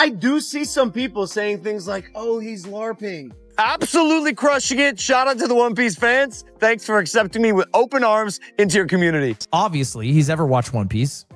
I do see some people saying things like, oh, he's LARPing. Absolutely crushing it. Shout out to the One Piece fans. Thanks for accepting me with open arms into your community. Obviously, he's ever watched One Piece.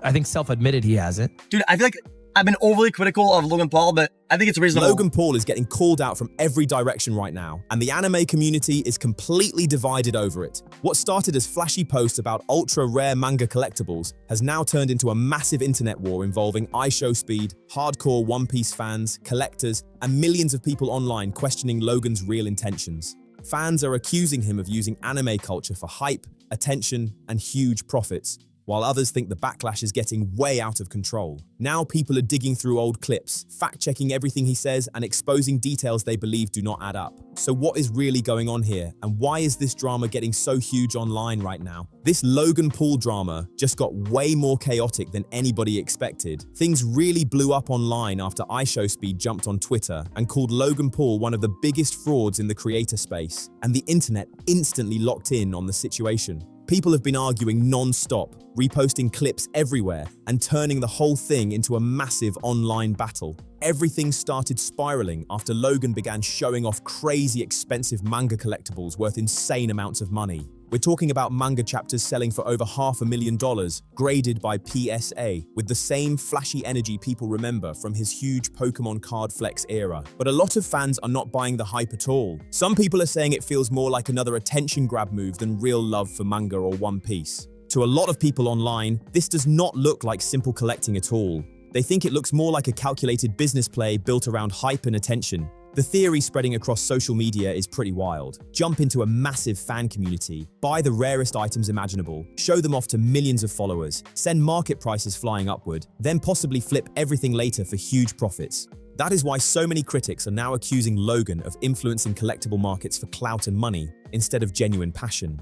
I think self-admitted he hasn't. Dude, I feel like I've been overly critical of Logan Paul, but I think it's reasonable. Logan Paul is getting called out from every direction right now, and the anime community is completely divided over it. What started as flashy posts about ultra-rare manga collectibles has now turned into a massive internet war involving IShowSpeed, hardcore One Piece fans, collectors, and millions of people online questioning Logan's real intentions. Fans are accusing him of using anime culture for hype, attention, and huge profits, while others think the backlash is getting way out of control. Now people are digging through old clips, fact-checking everything he says, and exposing details they believe do not add up. So what is really going on here, and why is this drama getting so huge online right now? This Logan Paul drama just got way more chaotic than anybody expected. Things really blew up online after IShowSpeed jumped on Twitter and called Logan Paul one of the biggest frauds in the creator space, and the internet instantly locked in on the situation. People have been arguing non-stop, reposting clips everywhere, and turning the whole thing into a massive online battle. Everything started spiraling after Logan began showing off crazy expensive manga collectibles worth insane amounts of money. We're talking about manga chapters selling for over $500,000, graded by PSA, with the same flashy energy people remember from his huge Pokemon card flex era. But a lot of fans are not buying the hype at all. Some people are saying it feels more like another attention grab move than real love for manga or One Piece. To a lot of people online, this does not look like simple collecting at all. They think it looks more like a calculated business play built around hype and attention. The theory spreading across social media is pretty wild. Jump into a massive fan community, buy the rarest items imaginable, show them off to millions of followers, send market prices flying upward, then possibly flip everything later for huge profits. That is why so many critics are now accusing Logan of influencing collectible markets for clout and money instead of genuine passion.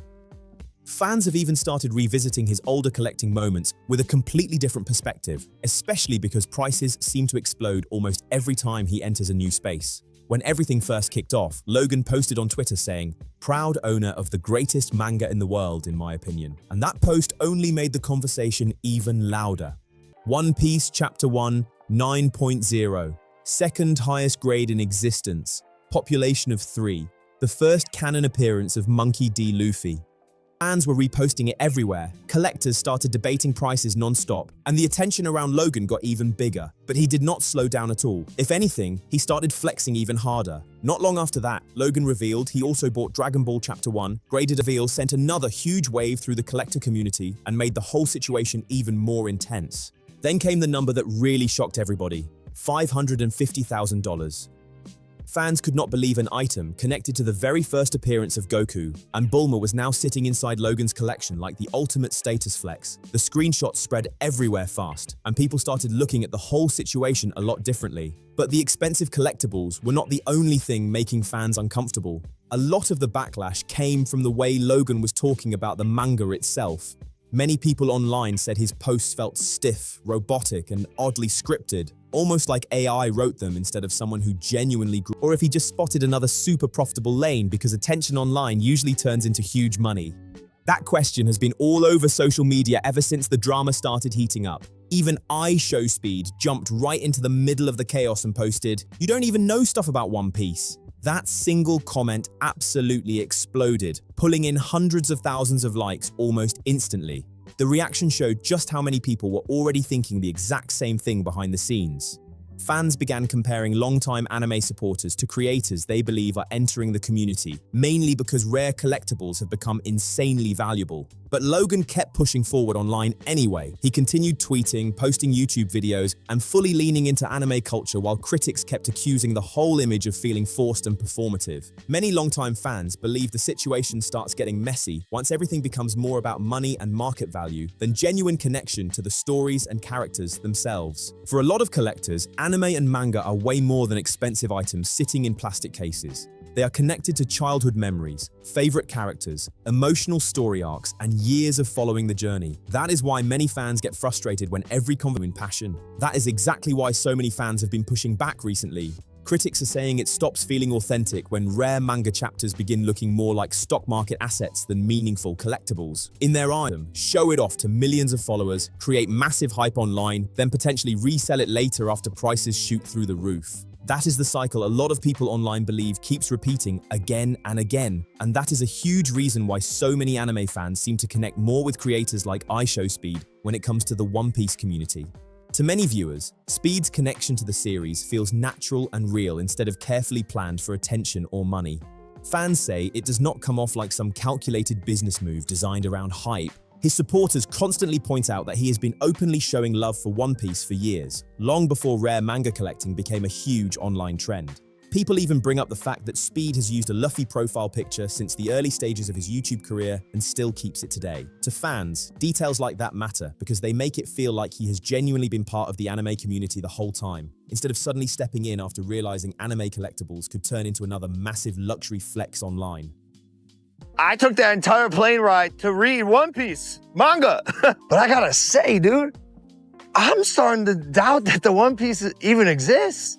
Fans have even started revisiting his older collecting moments with a completely different perspective, especially because prices seem to explode almost every time he enters a new space. When everything first kicked off, Logan posted on Twitter saying, "Proud owner of the greatest manga in the world, in my opinion." And that post only made the conversation even louder. One Piece Chapter 1, 9.0. Second highest grade in existence. Population of 3. The first canon appearance of Monkey D. Luffy. Fans were reposting it everywhere, collectors started debating prices non-stop, and the attention around Logan got even bigger. But he did not slow down at all. If anything, he started flexing even harder. Not long after that, Logan revealed he also bought Dragon Ball Chapter 1. Graded reveal sent another huge wave through the collector community and made the whole situation even more intense. Then came the number that really shocked everybody, $550,000. Fans could not believe an item connected to the very first appearance of Goku, and Bulma was now sitting inside Logan's collection like the ultimate status flex. The screenshots spread everywhere fast, and people started looking at the whole situation a lot differently. But the expensive collectibles were not the only thing making fans uncomfortable. A lot of the backlash came from the way Logan was talking about the manga itself. Many people online said his posts felt stiff, robotic, and oddly scripted, almost like AI wrote them instead of someone who genuinely grew, or if he just spotted another super profitable lane because attention online usually turns into huge money. That question has been all over social media ever since the drama started heating up. Even IShowSpeed jumped right into the middle of the chaos and posted, "You don't even know stuff about One Piece." That single comment absolutely exploded, pulling in hundreds of thousands of likes almost instantly. The reaction showed just how many people were already thinking the exact same thing behind the scenes. Fans began comparing longtime anime supporters to creators they believe are entering the community, mainly because rare collectibles have become insanely valuable. But Logan kept pushing forward online anyway. He continued tweeting, posting YouTube videos, and fully leaning into anime culture while critics kept accusing the whole image of feeling forced and performative. Many longtime fans believe the situation starts getting messy once everything becomes more about money and market value than genuine connection to the stories and characters themselves. For a lot of collectors, anime and manga are way more than expensive items sitting in plastic cases. They are connected to childhood memories, favorite characters, emotional story arcs, and years of following the journey. That is why many fans get frustrated when every convo in passion. That is exactly why so many fans have been pushing back recently. Critics are saying it stops feeling authentic when rare manga chapters begin looking more like stock market assets than meaningful collectibles. In their item, show it off to millions of followers, create massive hype online, then potentially resell it later after prices shoot through the roof. That is the cycle a lot of people online believe keeps repeating again and again, and that is a huge reason why so many anime fans seem to connect more with creators like IShowSpeed when it comes to the One Piece community. To many viewers, Speed's connection to the series feels natural and real instead of carefully planned for attention or money. Fans say it does not come off like some calculated business move designed around hype. His supporters constantly point out that he has been openly showing love for One Piece for years, long before rare manga collecting became a huge online trend. People even bring up the fact that Speed has used a Luffy profile picture since the early stages of his YouTube career and still keeps it today. To fans, details like that matter because they make it feel like he has genuinely been part of the anime community the whole time, instead of suddenly stepping in after realizing anime collectibles could turn into another massive luxury flex online. I took that entire plane ride to read One Piece manga. But I gotta say, dude, I'm starting to doubt that the One Piece even exists.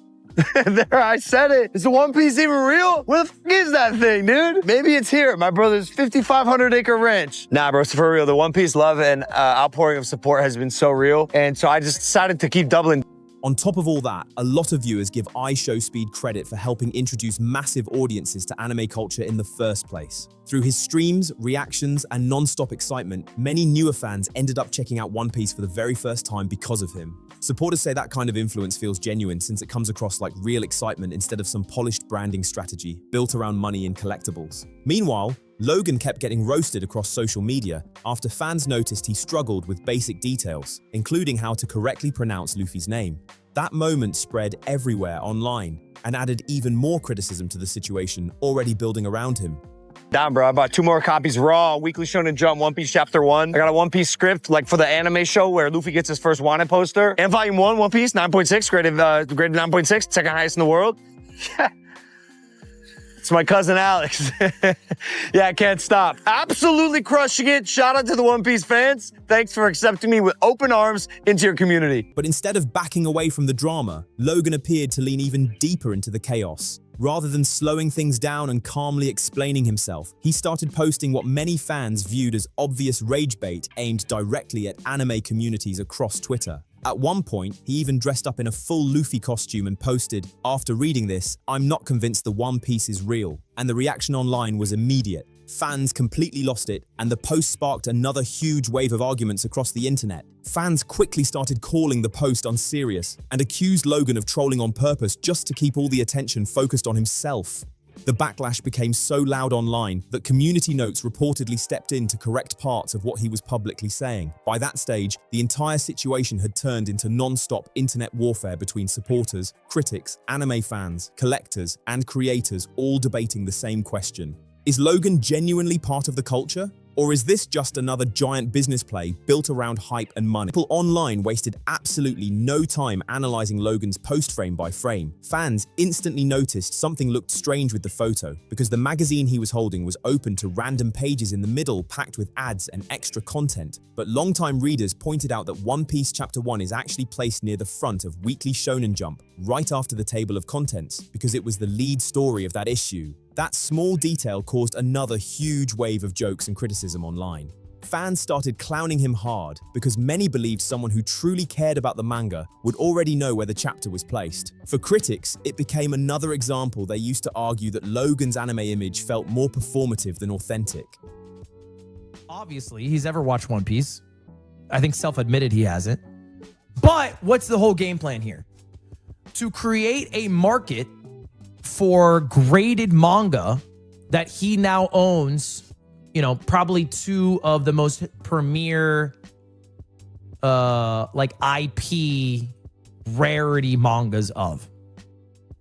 There, I said it. Is the One Piece even real? Where the fuck is that thing, dude? Maybe it's here at my brother's 5,500 acre ranch. Nah, bro, it's for real. The One Piece love and outpouring of support has been so real. And so I just decided to keep doubling. On top of all that, a lot of viewers give IShowSpeed credit for helping introduce massive audiences to anime culture in the first place. Through his streams, reactions, and non-stop excitement, many newer fans ended up checking out One Piece for the very first time because of him. Supporters say that kind of influence feels genuine since it comes across like real excitement instead of some polished branding strategy built around money and collectibles. Meanwhile, Logan kept getting roasted across social media after fans noticed he struggled with basic details, including how to correctly pronounce Luffy's name. That moment spread everywhere online and added even more criticism to the situation already building around him. Down, bro. I bought 2 more copies raw, Weekly Shonen Jump, One Piece Chapter 1. I got a One Piece script, like for the anime show where Luffy gets his first wanted poster. And Volume 1, One Piece, 9.6, graded 9.6, second highest in the world. It's my cousin Alex. Yeah, I can't stop. Absolutely crushing it. Shout out to the One Piece fans. Thanks for accepting me with open arms into your community. But instead of backing away from the drama, Logan appeared to lean even deeper into the chaos. Rather than slowing things down and calmly explaining himself, he started posting what many fans viewed as obvious rage bait aimed directly at anime communities across Twitter. At one point, he even dressed up in a full Luffy costume and posted, "After reading this, I'm not convinced the One Piece is real." And the reaction online was immediate. Fans completely lost it, and the post sparked another huge wave of arguments across the internet. Fans quickly started calling the post unserious and accused Logan of trolling on purpose just to keep all the attention focused on himself. The backlash became so loud online that community notes reportedly stepped in to correct parts of what he was publicly saying. By that stage, the entire situation had turned into non-stop internet warfare between supporters, critics, anime fans, collectors, and creators all debating the same question. Is Logan genuinely part of the culture? Or is this just another giant business play built around hype and money? People online wasted absolutely no time analyzing Logan's post frame by frame. Fans instantly noticed something looked strange with the photo because the magazine he was holding was open to random pages in the middle packed with ads and extra content. But longtime readers pointed out that One Piece Chapter 1 is actually placed near the front of Weekly Shonen Jump, right after the table of contents, because it was the lead story of that issue. That small detail caused another huge wave of jokes and criticism online. Fans started clowning him hard because many believed someone who truly cared about the manga would already know where the chapter was placed. For critics, it became another example they used to argue that Logan's anime image felt more performative than authentic. Obviously, he's ever watched One Piece. I think self-admitted he hasn't. But what's the whole game plan here? To create a market for graded manga that he now owns, probably 2 of the most premier like IP rarity mangas of.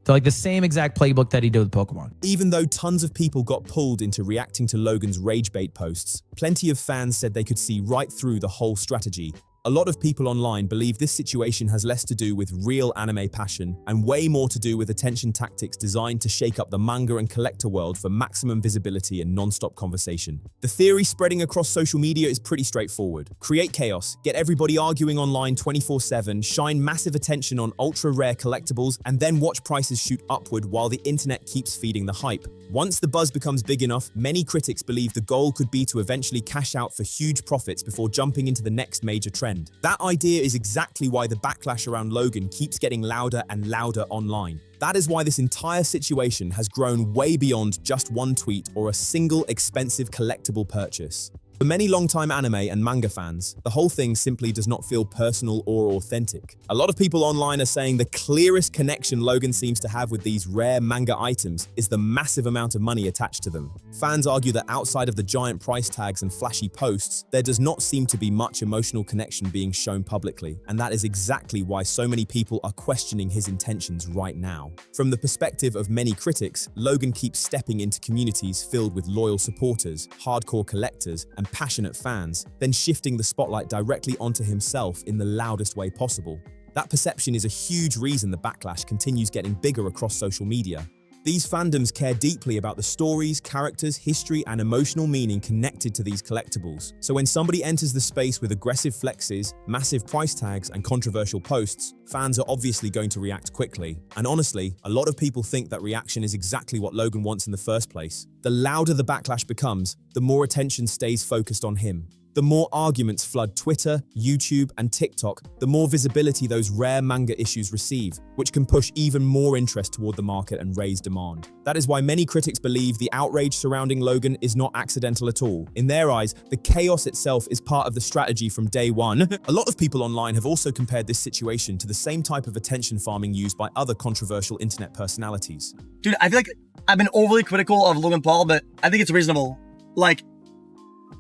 So like the same exact playbook that he did with Pokemon. Even though tons of people got pulled into reacting to Logan's rage bait posts, plenty of fans said they could see right through the whole strategy. A lot of people online believe this situation has less to do with real anime passion and way more to do with attention tactics designed to shake up the manga and collector world for maximum visibility and non-stop conversation. The theory spreading across social media is pretty straightforward. Create chaos, get everybody arguing online 24/7, shine massive attention on ultra-rare collectibles, and then watch prices shoot upward while the internet keeps feeding the hype. Once the buzz becomes big enough, many critics believe the goal could be to eventually cash out for huge profits before jumping into the next major trend. That idea is exactly why the backlash around Logan keeps getting louder and louder online. That is why this entire situation has grown way beyond just one tweet or a single expensive collectible purchase. For many longtime anime and manga fans, the whole thing simply does not feel personal or authentic. A lot of people online are saying the clearest connection Logan seems to have with these rare manga items is the massive amount of money attached to them. Fans argue that outside of the giant price tags and flashy posts, there does not seem to be much emotional connection being shown publicly, and that is exactly why so many people are questioning his intentions right now. From the perspective of many critics, Logan keeps stepping into communities filled with loyal supporters, hardcore collectors, and passionate fans, then shifting the spotlight directly onto himself in the loudest way possible. That perception is a huge reason the backlash continues getting bigger across social media. These fandoms care deeply about the stories, characters, history, and emotional meaning connected to these collectibles. So when somebody enters the space with aggressive flexes, massive price tags, and controversial posts, fans are obviously going to react quickly. And honestly, a lot of people think that reaction is exactly what Logan wants in the first place. The louder the backlash becomes, the more attention stays focused on him. The more arguments flood Twitter, YouTube, and TikTok, the more visibility those rare manga issues receive, which can push even more interest toward the market and raise demand. That is why many critics believe the outrage surrounding Logan is not accidental at all. In their eyes, the chaos itself is part of the strategy from day one. A lot of people online have also compared this situation to the same type of attention farming used by other controversial internet personalities. Dude, I feel like I've been overly critical of Logan Paul, but I think it's reasonable. Like,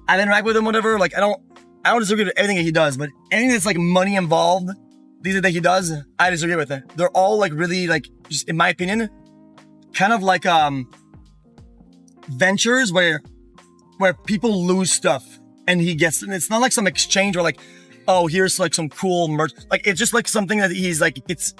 I interact with him, whatever. Like, I don't disagree with everything that he does, but anything that's like money involved, these are that he does, I disagree with it. They're all like really like, just in my opinion, kind of like ventures where people lose stuff and he gets, and it's not like some exchange where like, oh, here's like some cool merch. Like, it's just like something that he's like, it's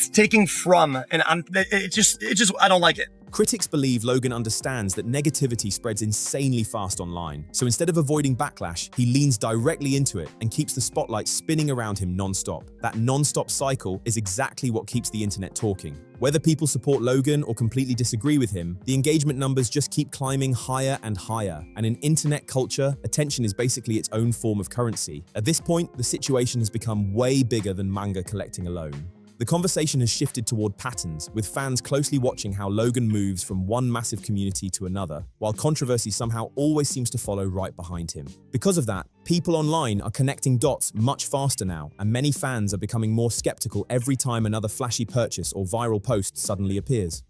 taking from, and it just I don't like it. Critics believe Logan understands that negativity spreads insanely fast online, so instead of avoiding backlash, he leans directly into it and keeps the spotlight spinning around him non-stop. That non-stop cycle is exactly what keeps the internet talking. Whether people support Logan or completely disagree with him, the engagement numbers just keep climbing higher and higher, and in internet culture, attention is basically its own form of currency. At this point, the situation has become way bigger than manga collecting alone. The conversation has shifted toward patterns, with fans closely watching how Logan moves from one massive community to another, while controversy somehow always seems to follow right behind him. Because of that, people online are connecting dots much faster now, and many fans are becoming more skeptical every time another flashy purchase or viral post suddenly appears.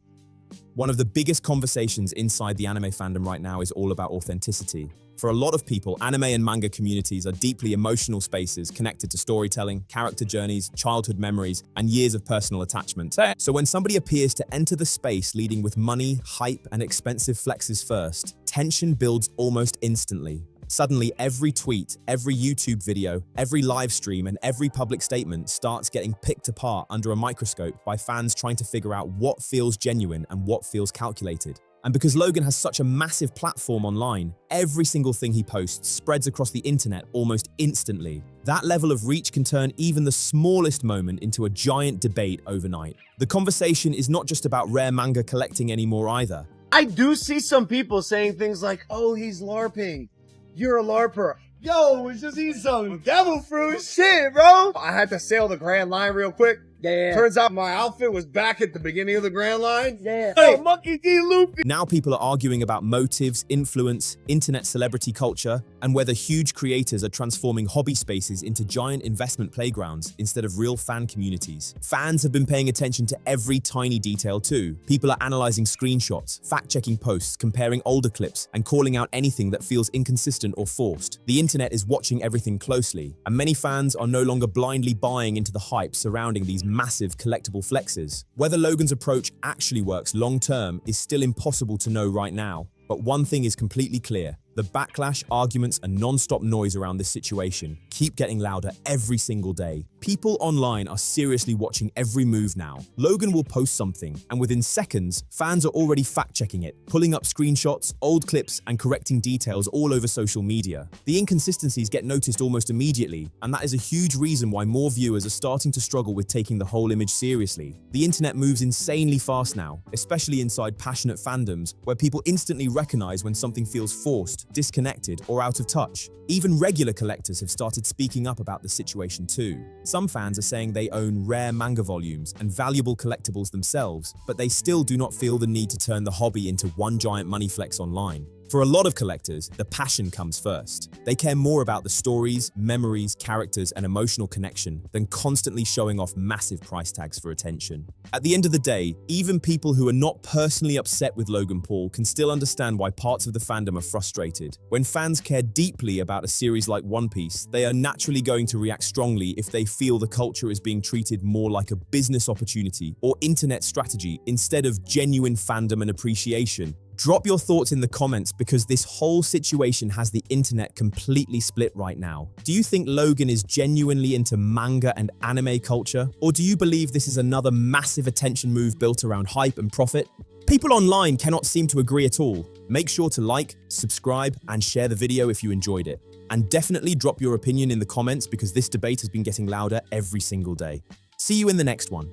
One of the biggest conversations inside the anime fandom right now is all about authenticity. For a lot of people, anime and manga communities are deeply emotional spaces connected to storytelling, character journeys, childhood memories, and years of personal attachment. So when somebody appears to enter the space leading with money, hype, and expensive flexes first, tension builds almost instantly. Suddenly, every tweet, every YouTube video, every live stream, and every public statement starts getting picked apart under a microscope by fans trying to figure out what feels genuine and what feels calculated. And because Logan has such a massive platform online, every single thing he posts spreads across the internet almost instantly. That level of reach can turn even the smallest moment into a giant debate overnight. The conversation is not just about rare manga collecting anymore either. I do see some people saying things like, oh, he's LARPing. You're a LARPer. Yo, it's just eating some devil fruit shit, bro. I had to sail the Grand Line real quick. Yeah. Turns out my outfit was back at the beginning of the Grand Line. Yeah. Hey, Monkey D. Luffy. Now people are arguing about motives, influence, internet celebrity culture, and whether huge creators are transforming hobby spaces into giant investment playgrounds instead of real fan communities. Fans have been paying attention to every tiny detail too. People are analyzing screenshots, fact-checking posts, comparing older clips, and calling out anything that feels inconsistent or forced. The internet is watching everything closely, and many fans are no longer blindly buying into the hype surrounding these massive collectible flexes. Whether Logan's approach actually works long-term is still impossible to know right now, but one thing is completely clear. The The backlash, arguments, and non-stop noise around this situation keep getting louder every single day. People online are seriously watching every move now. Logan will post something, and within seconds, fans are already fact-checking it, pulling up screenshots, old clips, and correcting details all over social media. The inconsistencies get noticed almost immediately, and that is a huge reason why more viewers are starting to struggle with taking the whole image seriously. The internet moves insanely fast now, especially inside passionate fandoms, where people instantly recognize when something feels forced, disconnected, or out of touch. Even regular collectors have started speaking up about the situation too. Some fans are saying they own rare manga volumes and valuable collectibles themselves, but they still do not feel the need to turn the hobby into one giant money flex online. For a lot of collectors, the passion comes first. They care more about the stories, memories, characters, and emotional connection than constantly showing off massive price tags for attention. At the end of the day, even people who are not personally upset with Logan Paul can still understand why parts of the fandom are frustrated. When fans care deeply about a series like One Piece, they are naturally going to react strongly if they feel the culture is being treated more like a business opportunity or internet strategy instead of genuine fandom and appreciation. Drop your thoughts in the comments because this whole situation has the internet completely split right now. Do you think Logan is genuinely into manga and anime culture? Or do you believe this is another massive attention move built around hype and profit? People online cannot seem to agree at all. Make sure to like, subscribe, and share the video if you enjoyed it. And definitely drop your opinion in the comments because this debate has been getting louder every single day. See you in the next one.